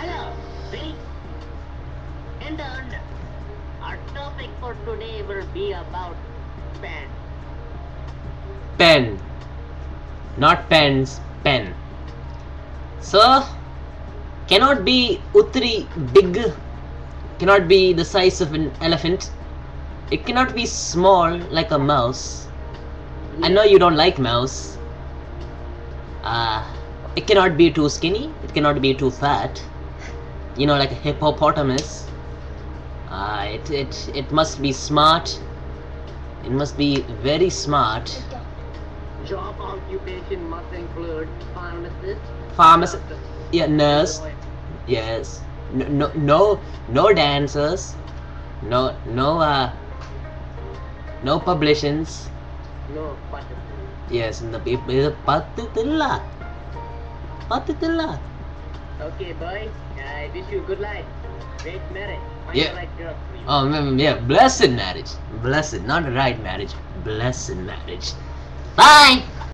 Hello, see? And our topic for today will be about pen. Pen. Not pens, pen. So, cannot be uttri big, cannot be the size of an elephant. It cannot be small like a mouse. I know you don't like mouse. It cannot be too skinny. It cannot be too fat. You know, like a hippopotamus. It must be smart. It must be very smart. Job occupation must include Pharmacist. Yeah, nurse. Yes. No dancers. No publications. No, but Yes, in the people. Pattilla. okay, boy. I wish you good life. Great marriage. Find Yeah. the right girl for you. Oh, yeah, blessed marriage. Blessed, not right marriage. Blessed marriage. Bye!